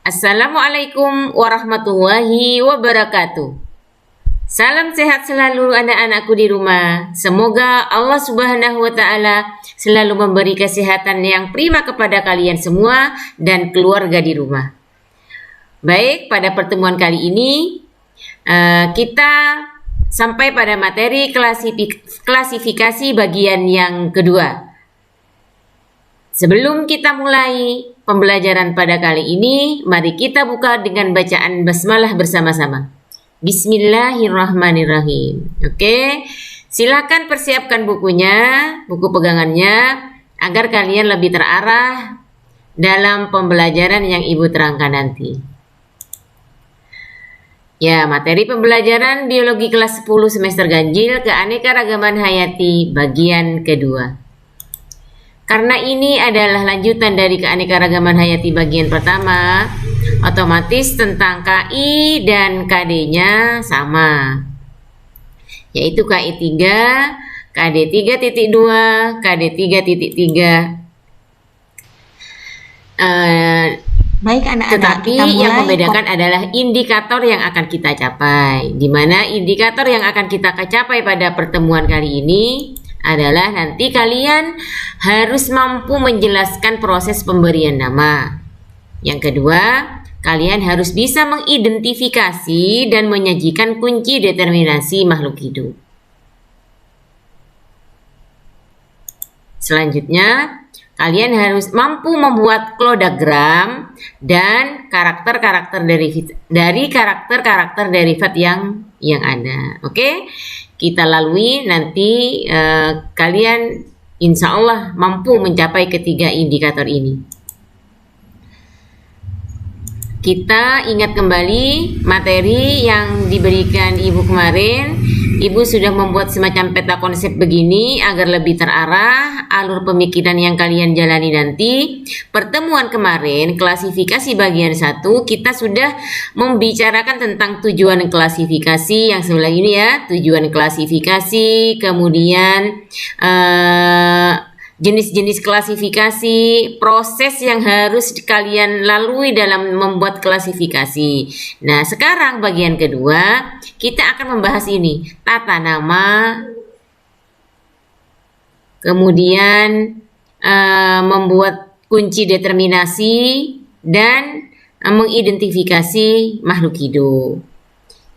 Assalamualaikum warahmatullahi wabarakatuh. Salam sehat selalu anak-anakku di rumah. Semoga Allah Subhanahu wa Ta'ala selalu memberi kesehatan yang prima kepada kalian semua dan keluarga di rumah. Baik, pada pertemuan kali ini kita sampai pada materi klasifikasi bagian yang kedua. Sebelum kita mulai pembelajaran pada kali ini, mari kita buka dengan bacaan basmalah bersama-sama. Bismillahirrahmanirrahim. Oke, silakan persiapkan bukunya, buku pegangannya, agar kalian lebih terarah dalam pembelajaran yang Ibu terangkan nanti. Ya, materi pembelajaran biologi kelas 10 semester ganjil keanekaragaman hayati bagian kedua. Karena ini adalah lanjutan dari keanekaragaman hayati bagian pertama, otomatis tentang KI dan KD-nya sama, yaitu KI 3, KD 3.2, KD 3.3. Baik anak-anak, tetapi yang membedakan adalah indikator yang akan kita capai, di mana indikator yang akan kita capai pada pertemuan kali ini adalah nanti kalian harus mampu menjelaskan proses pemberian nama. Yang kedua, kalian harus bisa mengidentifikasi dan menyajikan kunci determinasi makhluk hidup. Selanjutnya, kalian harus mampu membuat klodagram dan karakter-karakter derivat yang ada. Oke? Kita lalui nanti kalian insya Allah mampu mencapai ketiga indikator ini. Kita ingat kembali materi yang diberikan Ibu kemarin. Ibu sudah membuat semacam peta konsep begini agar lebih terarah alur pemikiran yang kalian jalani nanti. Pertemuan kemarin, klasifikasi bagian 1, kita sudah membicarakan tentang tujuan klasifikasi yang sebelah ini ya. Tujuan klasifikasi, kemudian jenis-jenis klasifikasi, proses yang harus kalian lalui dalam membuat klasifikasi. Nah, sekarang bagian kedua, kita akan membahas ini, tata nama, kemudian membuat kunci determinasi, dan mengidentifikasi makhluk hidup.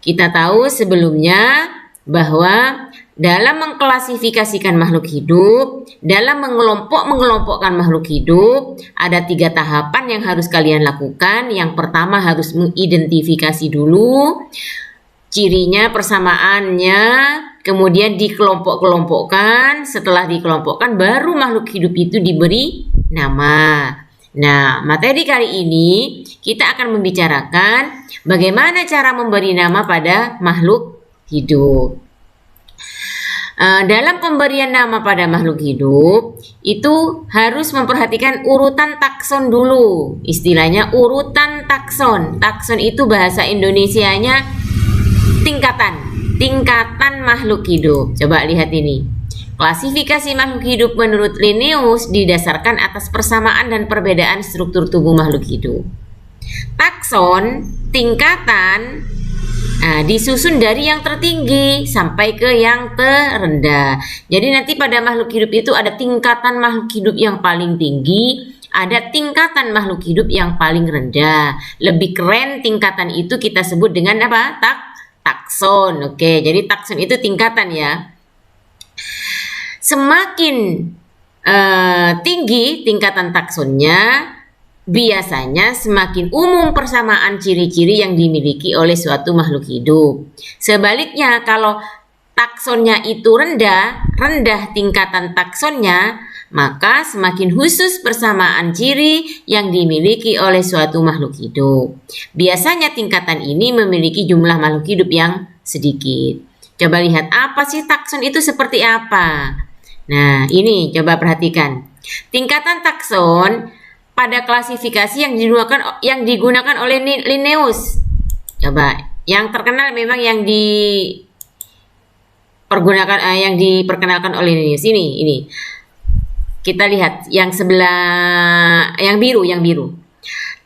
Kita tahu sebelumnya bahwa dalam mengklasifikasikan makhluk hidup, dalam mengelompokkan makhluk hidup, ada 3 tahapan yang harus kalian lakukan. Yang pertama harus mengidentifikasi dulu cirinya, persamaannya, kemudian dikelompok-kelompokkan. Setelah dikelompokkan, baru makhluk hidup itu diberi nama. Nah, materi kali ini kita akan membicarakan bagaimana cara memberi nama pada makhluk hidup. Dalam pemberian nama pada makhluk hidup itu harus memperhatikan urutan takson dulu. Istilahnya urutan takson. Takson itu bahasa Indonesianya tingkatan makhluk hidup. Coba lihat ini. Klasifikasi makhluk hidup menurut Linnaeus didasarkan atas persamaan dan perbedaan struktur tubuh makhluk hidup. Takson, tingkatan, disusun dari yang tertinggi sampai ke yang terendah. Jadi nanti pada makhluk hidup itu ada tingkatan makhluk hidup yang paling tinggi, ada tingkatan makhluk hidup yang paling rendah. Lebih keren tingkatan itu kita sebut dengan apa? Takson. Oke, jadi takson itu tingkatan ya. Semakin tinggi tingkatan taksonnya, biasanya semakin umum persamaan ciri-ciri yang dimiliki oleh suatu makhluk hidup. Sebaliknya, kalau taksonnya itu rendah tingkatan taksonnya, maka semakin khusus persamaan ciri yang dimiliki oleh suatu makhluk hidup. Biasanya tingkatan ini memiliki jumlah makhluk hidup yang sedikit. Coba lihat apa sih takson itu seperti apa. Nah, ini coba perhatikan. Tingkatan takson pada klasifikasi yang digunakan oleh Linnaeus. Coba, yang terkenal memang yang diperkenalkan oleh Linnaeus ini. Kita lihat yang sebelah yang biru.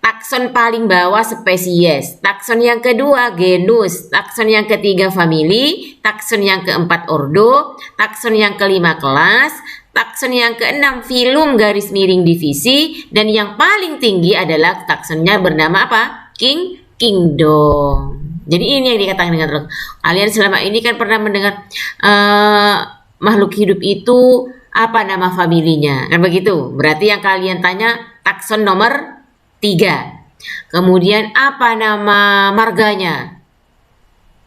Takson paling bawah spesies, takson yang kedua genus, takson yang ketiga famili, takson yang keempat ordo, takson yang kelima kelas, takson yang keenam filum garis miring divisi, dan yang paling tinggi adalah taksonnya bernama apa? Kingdom. Jadi ini yang dikatakan dengan kalian selama ini kan pernah mendengar makhluk hidup itu apa nama familinya, kan begitu? Berarti yang kalian tanya takson nomor 3. Kemudian apa nama marganya?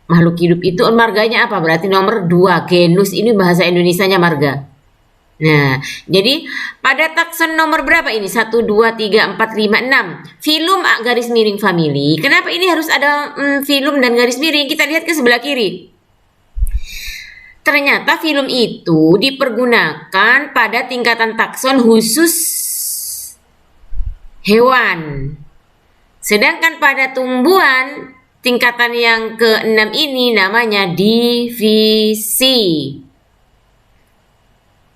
Makhluk hidup itu marganya apa? Berarti nomor 2. Genus ini bahasa Indonesianya marga. Nah, jadi pada takson nomor berapa ini? 1, 2, 3, 4, 5, 6. Filum garis miring famili. Kenapa ini harus ada filum dan garis miring? Kita lihat ke sebelah kiri. Ternyata filum itu dipergunakan pada tingkatan takson khusus hewan. Sedangkan pada tumbuhan tingkatan yang ke-6 ini namanya divisi.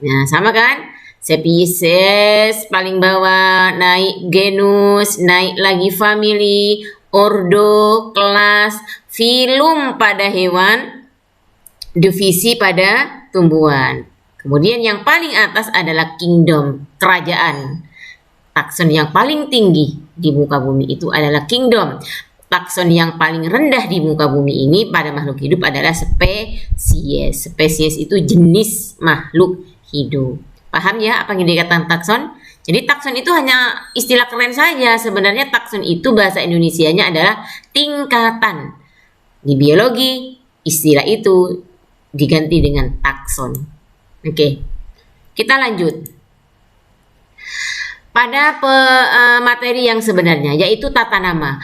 Nah, sama kan? Spesies paling bawah, naik genus, naik lagi famili, ordo, kelas, filum pada hewan, divisi pada tumbuhan. Kemudian yang paling atas adalah kingdom, kerajaan. Takson yang paling tinggi di muka bumi itu adalah kingdom. Takson yang paling rendah di muka bumi ini pada makhluk hidup adalah spesies. Spesies itu jenis makhluk hidup. Paham ya apa yang dikatakan takson? Jadi takson itu hanya istilah keren saja. Sebenarnya takson itu bahasa Indonesianya adalah tingkatan. Di biologi istilah itu diganti dengan takson. Oke. Kita lanjut. Pada materi yang sebenarnya yaitu tata nama.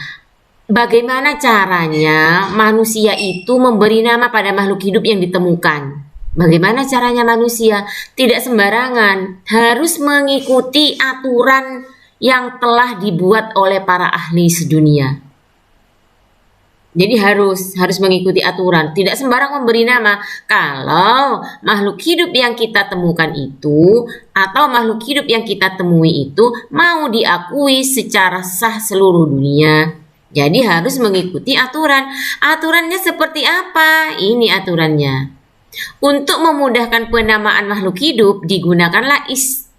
Bagaimana caranya manusia itu memberi nama pada makhluk hidup yang ditemukan? Bagaimana caranya manusia? Tidak sembarangan, harus mengikuti aturan yang telah dibuat oleh para ahli sedunia. Jadi harus mengikuti aturan, tidak sembarang memberi nama. Kalau makhluk hidup yang kita temukan itu atau makhluk hidup yang kita temui itu mau diakui secara sah seluruh dunia, jadi harus mengikuti aturan. Aturannya seperti apa? Ini aturannya. Untuk memudahkan penamaan makhluk hidup digunakanlah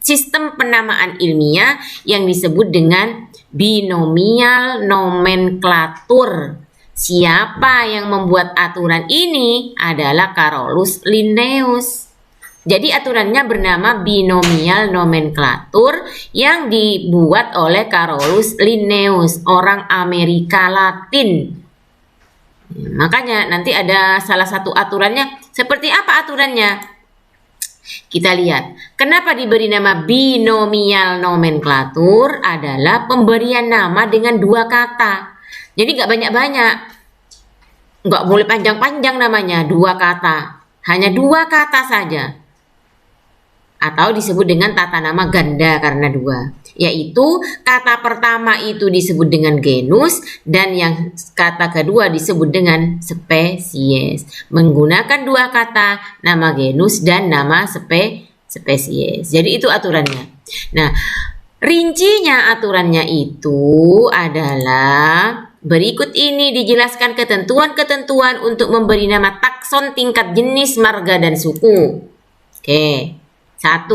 sistem penamaan ilmiah yang disebut dengan binomial nomenklatur. Siapa yang membuat aturan ini adalah Carolus Linnaeus. Jadi aturannya bernama binomial nomenklatur yang dibuat oleh Carolus Linnaeus, orang Amerika Latin. Makanya nanti ada salah satu aturannya. Seperti apa aturannya? Kita lihat. Kenapa diberi nama binomial nomenklatur? Adalah pemberian nama dengan 2 kata. Jadi gak banyak-banyak, gak boleh panjang-panjang namanya, 2 kata, hanya 2 kata saja. Atau disebut dengan tata nama ganda karena 2, yaitu kata pertama itu disebut dengan genus dan yang kata kedua disebut dengan spesies. Menggunakan 2 kata, nama genus dan nama spesies. Jadi itu aturannya. Nah, rincinya aturannya itu adalah berikut ini dijelaskan ketentuan-ketentuan untuk memberi nama takson tingkat jenis, marga, dan suku. Oke. 1.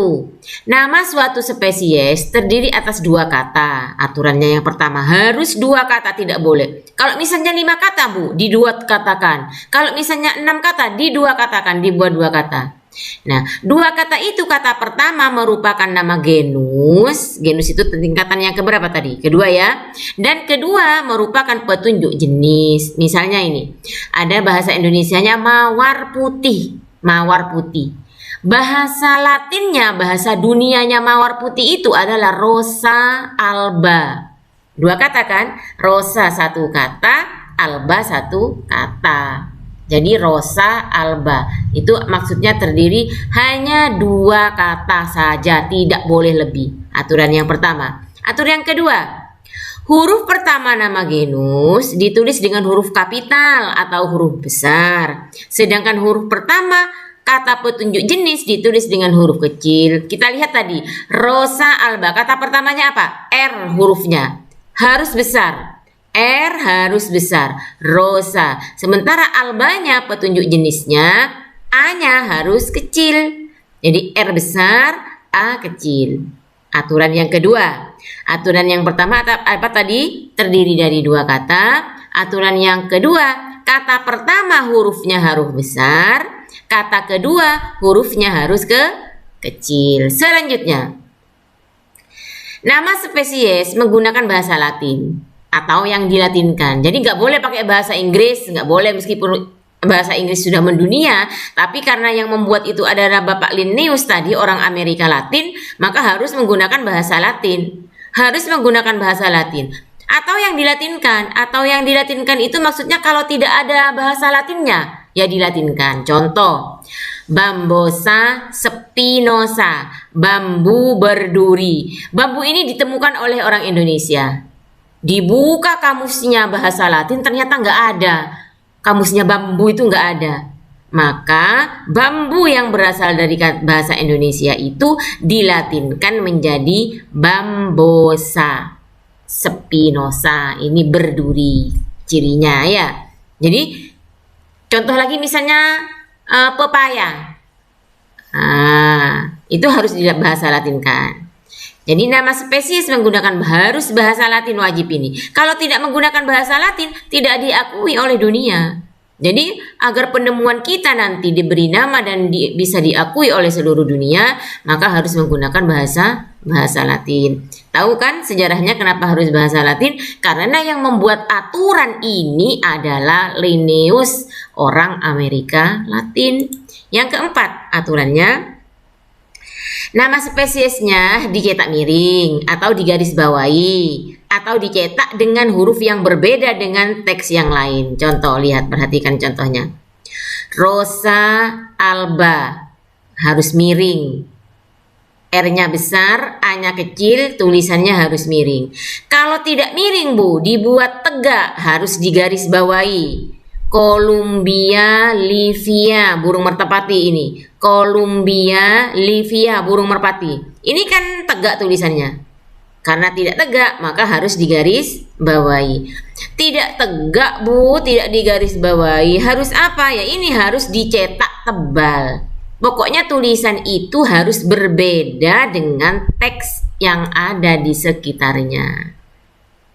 Nama suatu spesies terdiri atas 2 kata. Aturannya yang pertama harus 2 kata, tidak boleh. Kalau misalnya 5 kata, Bu, di 2 katakan. Kalau misalnya 6 kata, di 2 katakan, dibuat 2 kata. Nah, 2 kata itu, kata pertama merupakan nama genus. Genus itu tingkatan yang keberapa tadi? Kedua ya. Dan kedua merupakan petunjuk jenis. Misalnya ini, ada bahasa Indonesianya mawar putih. Mawar putih. Bahasa Latinnya, bahasa dunianya mawar putih itu adalah Rosa alba. 2 kata kan? Rosa 1 kata, alba 1 kata. Jadi Rosa alba itu maksudnya terdiri hanya 2 kata saja, tidak boleh lebih. Aturan yang pertama. Aturan yang kedua, huruf pertama nama genus ditulis dengan huruf kapital atau huruf besar. Sedangkan huruf pertama kata petunjuk jenis ditulis dengan huruf kecil. Kita lihat tadi, Rosa alba, kata pertamanya apa? R hurufnya. harus besar. R harus besar, rosa. Sementara albanya petunjuk jenisnya, A-nya harus kecil. Jadi R besar, A kecil. Aturan yang kedua. Aturan yang pertama apa tadi? Terdiri dari 2 kata. Aturan yang kedua, kata pertama hurufnya harus besar, kata kedua hurufnya harus kecil. Selanjutnya, nama spesies menggunakan bahasa Latin atau yang dilatinkan. Jadi nggak boleh pakai bahasa Inggris, nggak boleh meskipun bahasa Inggris sudah mendunia, tapi karena yang membuat itu adalah Bapak Linnaeus tadi, orang Amerika Latin, maka harus menggunakan bahasa Latin. Harus menggunakan bahasa Latin. Atau yang dilatinkan itu maksudnya kalau tidak ada bahasa Latinnya, ya dilatinkan. Contoh, Bambosa spinosa, bambu berduri. Bambu ini ditemukan oleh orang Indonesia. Dibuka kamusnya bahasa Latin, ternyata nggak ada. Kamusnya bambu itu nggak ada. Maka bambu yang berasal dari bahasa Indonesia itu dilatinkan menjadi Bambosa spinosa. Ini berduri cirinya ya. Jadi contoh lagi misalnya pepaya. Itu harus bahasa Latinkan. Jadi nama spesies menggunakan harus bahasa Latin wajib ini. Kalau tidak menggunakan bahasa Latin, tidak diakui oleh dunia. Jadi agar penemuan kita nanti diberi nama dan bisa diakui oleh seluruh dunia, maka harus menggunakan bahasa Latin. Tahu kan sejarahnya kenapa harus bahasa Latin? Karena yang membuat aturan ini adalah Linnaeus, orang Amerika Latin. Yang keempat, aturannya, nama spesiesnya dicetak miring atau digarisbawahi atau dicetak dengan huruf yang berbeda dengan teks yang lain. Contoh, lihat, perhatikan contohnya. Rosa alba harus miring. R-nya besar, A-nya kecil, tulisannya harus miring. Kalau tidak miring, Bu, dibuat tegak, harus digarisbawahi. Columbia livia, burung merpati ini. Columbia livia, burung merpati. Ini kan tegak tulisannya. Karena tidak tegak, maka harus digaris bawahi. Tidak tegak, Bu, tidak digaris bawahi. Harus apa ya? Ini harus dicetak tebal. Pokoknya tulisan itu harus berbeda dengan teks yang ada di sekitarnya.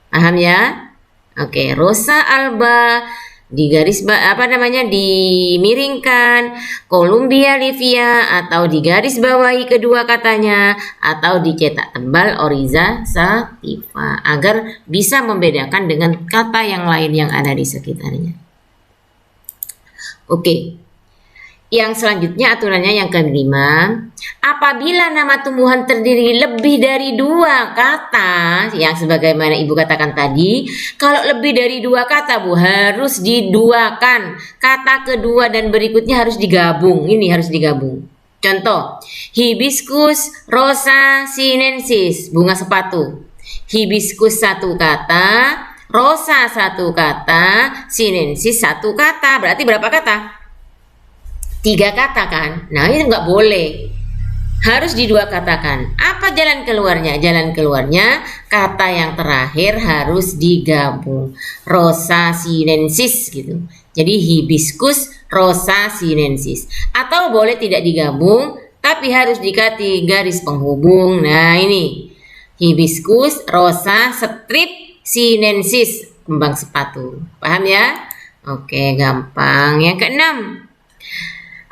Paham ya? Oke, Rosa alba dimiringkan, Columbia livia atau digaris bawahi kedua katanya, atau dicetak tebal oriza sativa agar bisa membedakan dengan kata yang lain yang ada di sekitarnya. Oke. Yang selanjutnya aturannya yang kelima, apabila nama tumbuhan terdiri lebih dari 2 kata, yang sebagaimana Ibu katakan tadi, kalau lebih dari 2 kata, Bu, harus diduakan. Kata kedua dan berikutnya harus digabung. Ini harus digabung. Contoh, hibiscus rosa sinensis, bunga sepatu. Hibiscus 1 kata, rosa 1 kata, sinensis 1 kata. Berarti berapa kata? 3 kata kan? Nah, itu nggak boleh. Harus di2 katakan. Apa jalan keluarnya? Jalan keluarnya kata yang terakhir harus digabung. Rosa sinensis gitu. Jadi hibiscus rosa sinensis. Atau boleh tidak digabung, tapi harus dikasih garis penghubung. Nah, ini. Hibiscus rosa strip sinensis, kembang sepatu. Paham ya? Oke, gampang. Yang keenam,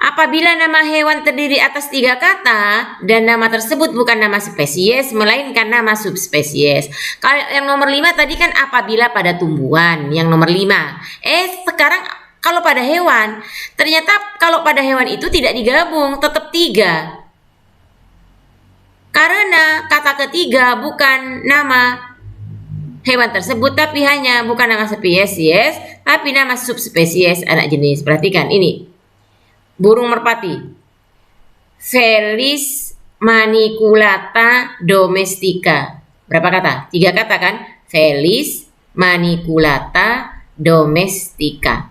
apabila nama hewan terdiri atas 3 kata dan nama tersebut bukan nama spesies melainkan nama subspesies. Kalau yang nomor 5 tadi kan apabila pada tumbuhan, yang nomor 5. Sekarang kalau pada hewan, ternyata kalau pada hewan itu tidak digabung, tetap 3. Karena kata ketiga bukan nama hewan tersebut, tapi hanya bukan nama spesies, tapi nama subspesies anak jenis. Perhatikan ini. Burung merpati, Felis maniculata domestica. Berapa kata? 3 kata kan? Felis maniculata domestica.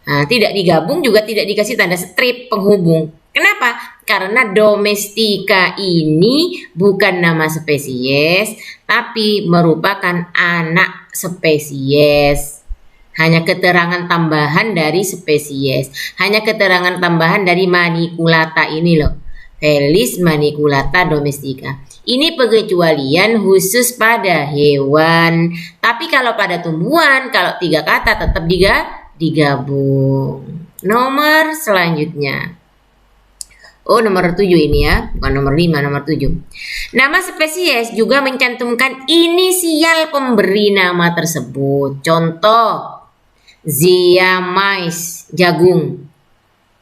Nah, tidak digabung juga tidak dikasih tanda strip penghubung. Kenapa? Karena domestika ini bukan nama spesies, tapi merupakan anak spesies. Hanya keterangan tambahan dari spesies. Hanya keterangan tambahan dari Maniculata ini loh. Felis Maniculata domestica. Ini pengecualian khusus pada hewan. Tapi kalau pada tumbuhan, kalau 3 kata tetap digabung. Nomor selanjutnya. Oh, nomor 7 ini ya, bukan nomor 5, nomor 7. Nama spesies juga mencantumkan inisial pemberi nama tersebut. Contoh, Zea mais, jagung.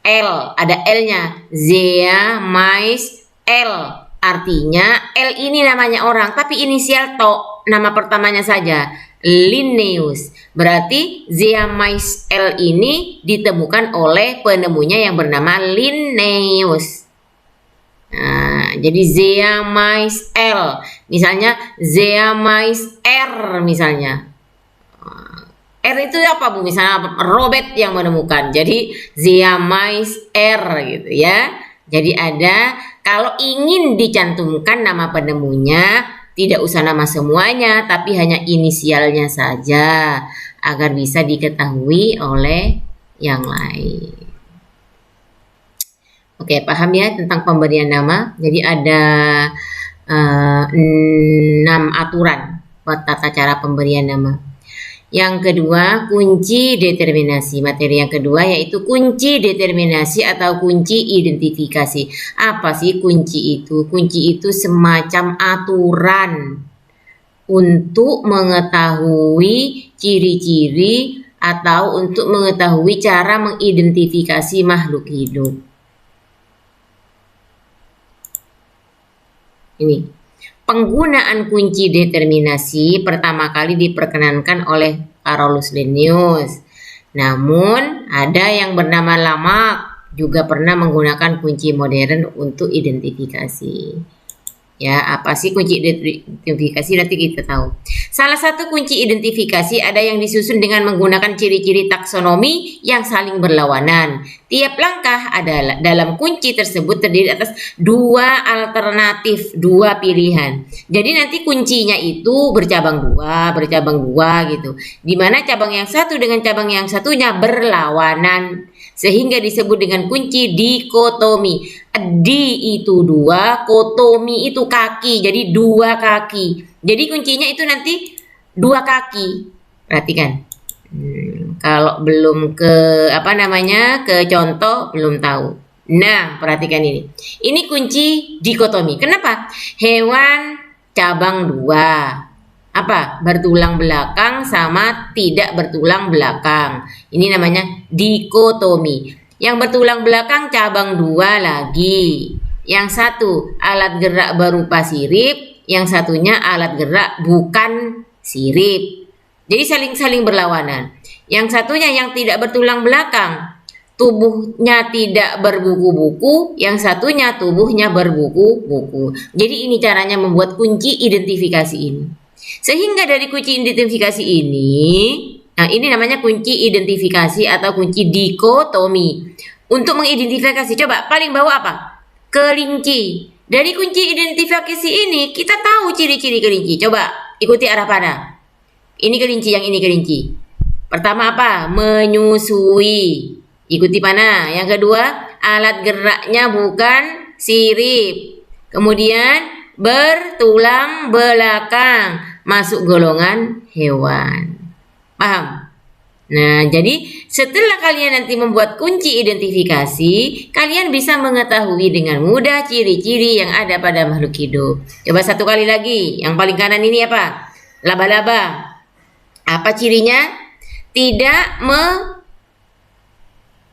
L, ada L-nya. Zea mais L. Artinya L ini namanya orang, tapi inisial to, nama pertamanya saja. Linnaeus. Berarti Zea mais L ini ditemukan oleh penemunya yang bernama Linnaeus. Nah, jadi Zea mais L, misalnya Zea mais R misalnya. R itu apa Bu? Misalnya Robert yang menemukan. Jadi Zea mais R gitu ya. Jadi ada, kalau ingin dicantumkan nama penemunya, tidak usah nama semuanya, tapi hanya inisialnya saja agar bisa diketahui oleh yang lain. Oke, paham ya tentang pemberian nama? Jadi ada 6 aturan buat tata cara pemberian nama. Yang kedua, kunci determinasi. Materi yang kedua yaitu kunci determinasi atau kunci identifikasi. Apa sih kunci itu? Kunci itu semacam aturan untuk mengetahui ciri-ciri atau untuk mengetahui cara mengidentifikasi makhluk hidup. Ini. Penggunaan kunci determinasi pertama kali diperkenankan oleh Carolus Linnaeus. Namun ada yang bernama Lamarck juga pernah menggunakan kunci modern untuk identifikasi. Ya, apa sih kunci identifikasi? Nanti kita tahu. Salah satu kunci identifikasi ada yang disusun dengan menggunakan ciri-ciri taksonomi yang saling berlawanan. Tiap langkah adalah dalam kunci tersebut terdiri atas 2 alternatif, 2 pilihan. Jadi nanti kuncinya itu bercabang dua gitu. Dimana cabang yang satu dengan cabang yang satunya berlawanan. Sehingga disebut dengan kunci dikotomi. Di itu 2, kotomi itu kaki, jadi 2 kaki. Jadi kuncinya itu nanti 2 kaki. Perhatikan. Kalau belum ke ke contoh belum tahu. Nah, perhatikan ini. Ini kunci dikotomi. Kenapa? Hewan cabang 2. Apa? Bertulang belakang sama tidak bertulang belakang. Ini namanya dikotomi. Yang bertulang belakang cabang 2 lagi. Yang satu alat gerak berupa sirip, yang satunya alat gerak bukan sirip. Jadi saling berlawanan. Yang satunya yang tidak bertulang belakang, tubuhnya tidak berbuku-buku, yang satunya tubuhnya berbuku-buku. Jadi ini caranya membuat kunci identifikasi ini. Sehingga dari kunci identifikasi ini, nah ini namanya kunci identifikasi atau kunci dikotomi. Untuk mengidentifikasi, coba paling bawah apa? Kelinci. Dari kunci identifikasi ini kita tahu ciri-ciri kelinci. Coba ikuti arah panah. Ini kelinci, yang ini kelinci. Pertama apa? Menyusui. Ikuti panah. Yang kedua, alat geraknya bukan sirip. Kemudian bertulang belakang, masuk golongan hewan. Paham? Nah, jadi setelah kalian nanti membuat kunci identifikasi, kalian bisa mengetahui dengan mudah ciri-ciri yang ada pada makhluk hidup. Coba satu kali lagi. Yang paling kanan ini apa? Laba-laba. Apa cirinya? Tidak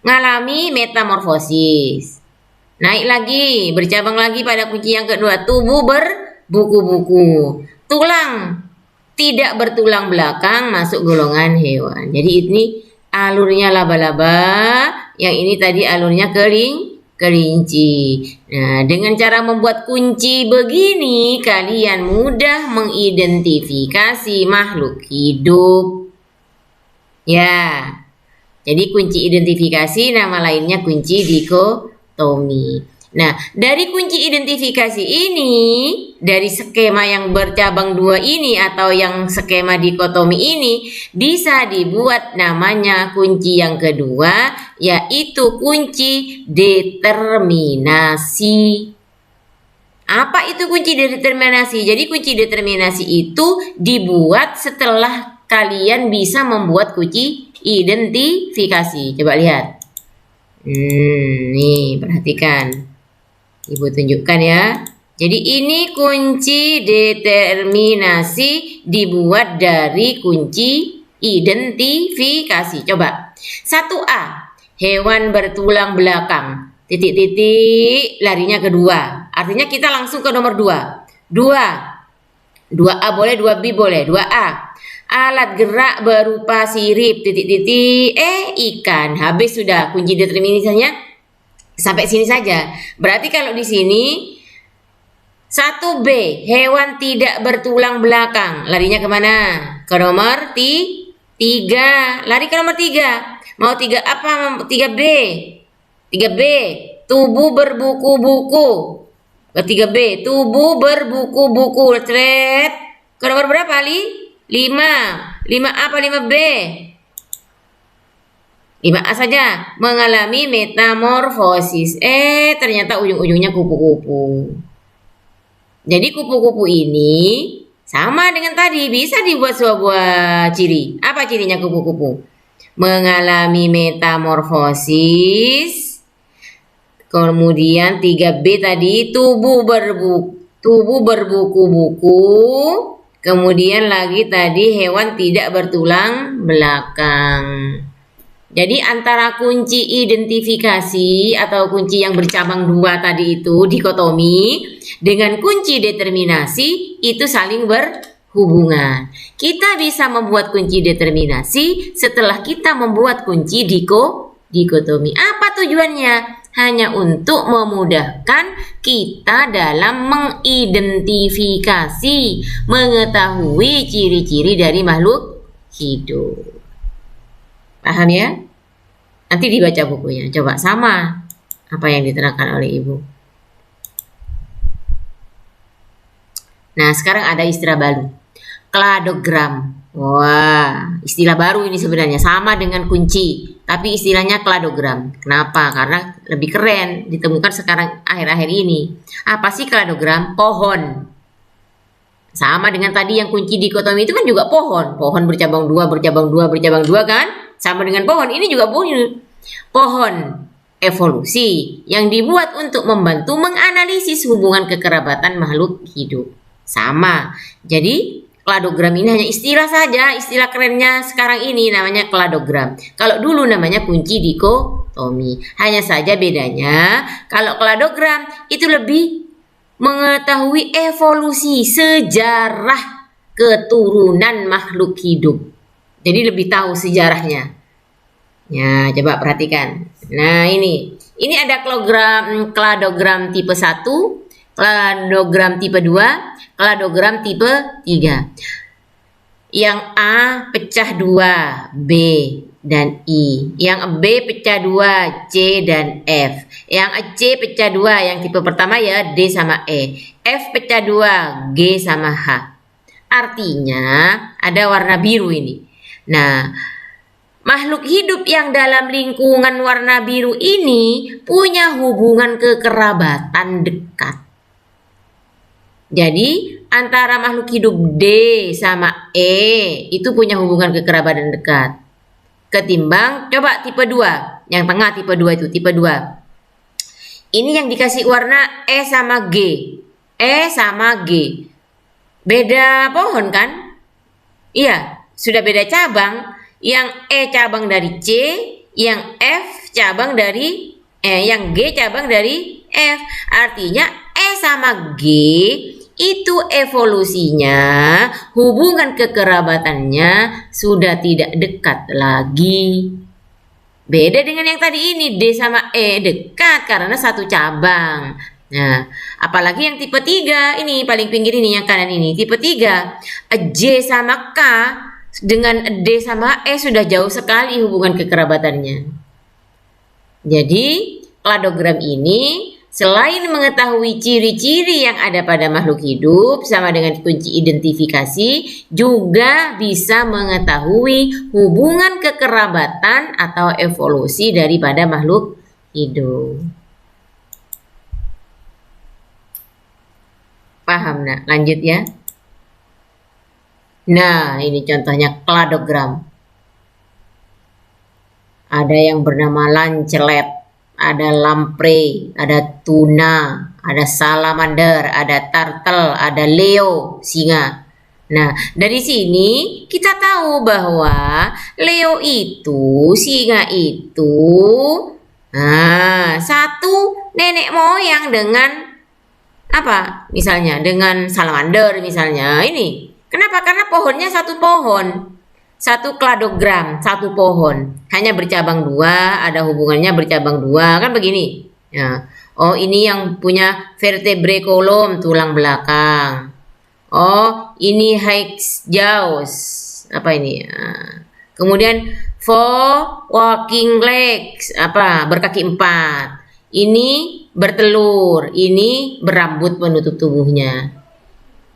mengalami metamorfosis. Naik lagi, bercabang lagi pada kunci yang kedua. Tubuh berbuku-buku. Tulang tidak bertulang belakang, masuk golongan hewan. Jadi ini alurnya laba-laba, yang ini tadi alurnya kelinci. Nah, dengan cara membuat kunci begini, kalian mudah mengidentifikasi makhluk hidup. Ya, jadi kunci identifikasi nama lainnya kunci dikotomi. dikotomi. Nah, dari kunci identifikasi ini, dari skema yang bercabang dua ini atau yang skema dikotomi ini, bisa dibuat namanya kunci yang kedua, yaitu kunci determinasi. Apa itu kunci determinasi? Jadi kunci determinasi itu dibuat setelah kalian bisa membuat kunci identifikasi. Coba lihat. Nih, perhatikan. Ibu tunjukkan ya. Jadi ini kunci determinasi dibuat dari kunci identifikasi. Coba. 1A. Hewan bertulang belakang. Titik-titik larinya ke 2. Artinya kita langsung ke nomor 2. 2A boleh, 2B boleh. 2A. Alat gerak berupa sirip. Titik-titik ikan. Habis sudah kunci determinasinya. Sampai sini saja. Berarti kalau di sini 1B, hewan tidak bertulang belakang. Larinya kemana? Ke nomor 3. Lari ke nomor 3. Mau 3 apa? 3B. 3B, tubuh berbuku-buku. Ke 3B, tubuh berbuku-buku. Letret. Ke nomor berapa, Ali? 5. 5A apa 5B? 5A saja, mengalami metamorfosis. Ternyata ujung-ujungnya kupu-kupu. Jadi kupu-kupu ini sama dengan tadi, bisa dibuat sebuah ciri. Apa cirinya kupu-kupu? Mengalami metamorfosis. Kemudian 3B tadi, tubuh berbuku-buku. Kemudian lagi tadi hewan tidak bertulang belakang. Jadi antara kunci identifikasi atau kunci yang bercabang dua tadi itu dikotomi dengan kunci determinasi itu saling berhubungan. Kita bisa membuat kunci determinasi setelah kita membuat kunci dikotomi. Apa tujuannya? Hanya untuk memudahkan kita dalam mengidentifikasi, mengetahui ciri-ciri dari makhluk hidup. Paham ya? Nanti dibaca bukunya. Coba sama apa yang diterangkan oleh Ibu. Nah, sekarang ada istilah baru. Kladogram. Wah, istilah baru ini sebenarnya sama dengan kunci, tapi istilahnya kladogram. Kenapa? Karena lebih keren, ditemukan sekarang akhir-akhir ini. Apa sih kladogram? Pohon. Sama dengan tadi yang kunci dikotomi itu kan juga pohon. Pohon bercabang dua kan? Sama dengan pohon, ini juga pohon evolusi yang dibuat untuk membantu menganalisis hubungan kekerabatan makhluk hidup. Sama. Jadi kladogram ini hanya istilah saja, istilah kerennya sekarang ini namanya kladogram. Kalau dulu namanya kunci dikotomi. Hanya saja bedanya kalau kladogram itu lebih mengetahui evolusi sejarah keturunan makhluk hidup. Jadi lebih tahu sejarahnya. Ya, coba perhatikan. Nah, ini ada kladogram tipe 1, kladogram tipe 2, kladogram tipe 3. Yang A pecah 2, B dan I. Yang B pecah 2, C dan F. Yang C pecah 2, yang tipe pertama ya D sama E. F pecah 2, G sama H. Artinya ada warna biru ini. Nah, makhluk hidup yang dalam lingkungan warna biru ini punya hubungan kekerabatan dekat. Jadi antara makhluk hidup D sama E itu punya hubungan kekerabatan dekat. Ketimbang coba tipe 2, yang tengah tipe 2 itu, tipe 2. Ini yang dikasih warna E sama G. E sama G. Beda pohon kan? Iya. Sudah beda cabang, yang E cabang dari C, yang F cabang dari yang G cabang dari F. Artinya E sama G itu evolusinya, hubungan kekerabatannya sudah tidak dekat lagi. Beda dengan yang tadi ini, D sama E dekat karena satu cabang. Nah, apalagi yang tipe 3 ini paling pinggir ini yang kanan ini, tipe 3, J sama K dengan D sama E sudah jauh sekali hubungan kekerabatannya. Jadi kladogram ini selain mengetahui ciri-ciri yang ada pada makhluk hidup sama dengan kunci identifikasi, juga bisa mengetahui hubungan kekerabatan atau evolusi daripada makhluk hidup. Paham nak? Lanjut ya. Nah, ini contohnya kladogram. Ada yang bernama lancelet, ada lamprey, ada tuna, ada salamander, ada turtle, ada leo, singa. Nah, dari sini kita tahu bahwa leo itu, singa itu, satu nenek moyang dengan apa? Misalnya dengan salamander misalnya. Ini. Kenapa? Karena pohonnya satu pohon. Satu kladogram, satu pohon. Hanya bercabang dua, ada hubungannya bercabang dua. Kan begini. Ya. Oh, ini yang punya vertebrae kolom, tulang belakang. Oh, ini Haixjaws. Apa ini? Kemudian four walking legs. Apa? Berkaki empat. Ini bertelur, ini berambut penutup tubuhnya.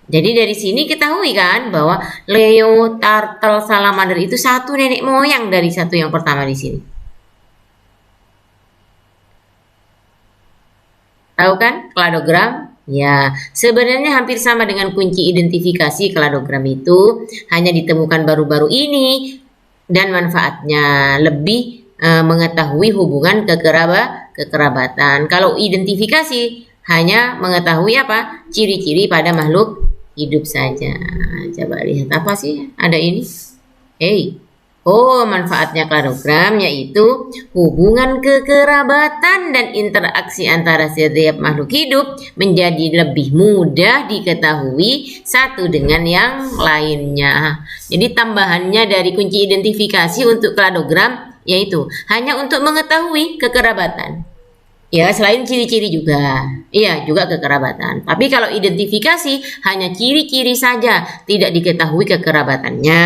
Jadi dari sini ketahui kan bahwa leo, turtle, salamander itu satu nenek moyang dari satu yang pertama di sini. Tahu kan kladogram? Ya, sebenarnya hampir sama dengan kunci identifikasi kladogram itu, hanya ditemukan baru-baru ini dan manfaatnya lebih mengetahui hubungan kekerabatan. Kalau identifikasi hanya mengetahui apa? Ciri-ciri pada makhluk hidup saja. Coba lihat apa sih ada ini? Manfaatnya kladogram yaitu hubungan kekerabatan dan interaksi antara setiap makhluk hidup menjadi lebih mudah diketahui satu dengan yang lainnya. Jadi tambahannya dari kunci identifikasi untuk kladogram yaitu hanya untuk mengetahui kekerabatan. Ya, selain ciri-ciri juga. Iya, juga kekerabatan. Tapi kalau identifikasi hanya ciri-ciri saja, tidak diketahui kekerabatannya.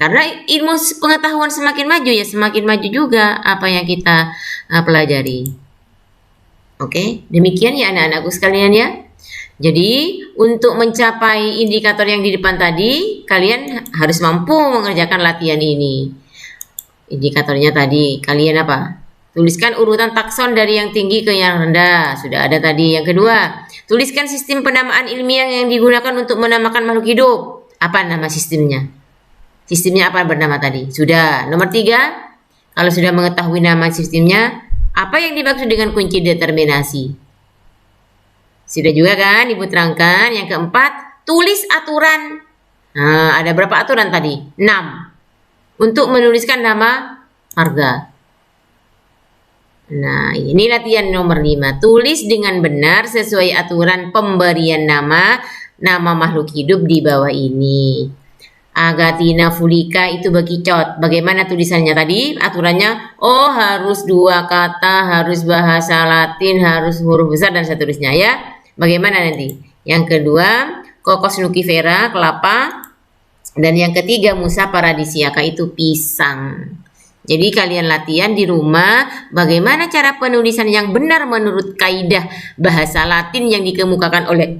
Karena ilmu pengetahuan semakin maju ya, semakin maju juga apa yang kita pelajari. Oke, demikian ya anak-anakku sekalian ya. Jadi, untuk mencapai indikator yang di depan tadi, kalian harus mampu mengerjakan latihan ini. Indikatornya tadi, kalian apa? Tuliskan urutan takson dari yang tinggi ke yang rendah. Sudah ada tadi. Yang kedua, tuliskan sistem penamaan ilmiah yang digunakan untuk menamakan makhluk hidup. Apa nama sistemnya? Sistemnya apa bernama tadi? Sudah. Nomor 3, kalau sudah mengetahui nama sistemnya, apa yang dimaksud dengan kunci determinasi? Sudah juga kan Ibu terangkan. Yang keempat, tulis aturan. Nah, ada berapa aturan tadi? 6. Untuk menuliskan nama marga. Nah, ini latihan nomor 5. Tulis dengan benar sesuai aturan pemberian nama makhluk hidup di bawah ini. Agathina fulica itu bekicot. Bagaimana tulisannya tadi? Aturannya, harus 2 kata, harus bahasa Latin, harus huruf besar dan seterusnya ya. Bagaimana nanti? Yang kedua, Cocos nukifera, kelapa. Dan yang ketiga, Musa paradisiaca itu pisang. Jadi kalian latihan di rumah bagaimana cara penulisan yang benar menurut kaidah bahasa Latin yang dikemukakan oleh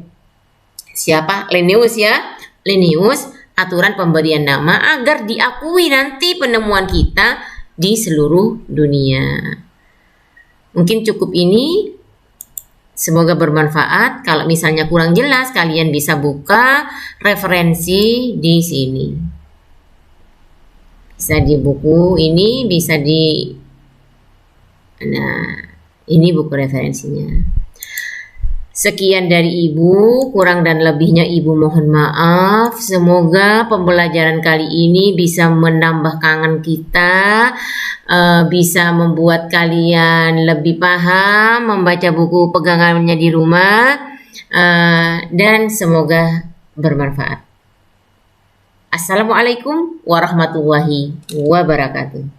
siapa? Linnaeus ya. Linnaeus, aturan pemberian nama agar diakui nanti penemuan kita di seluruh dunia. Mungkin cukup ini. Semoga bermanfaat. Kalau misalnya kurang jelas, kalian bisa buka referensi di sini. Bisa di buku ini, bisa di ini buku referensinya. Sekian dari Ibu, kurang dan lebihnya Ibu mohon maaf. Semoga pembelajaran kali ini bisa menambah kangen kita, bisa membuat kalian lebih paham membaca buku pegangannya di rumah, dan semoga bermanfaat. Assalamualaikum warahmatullahi wabarakatuh.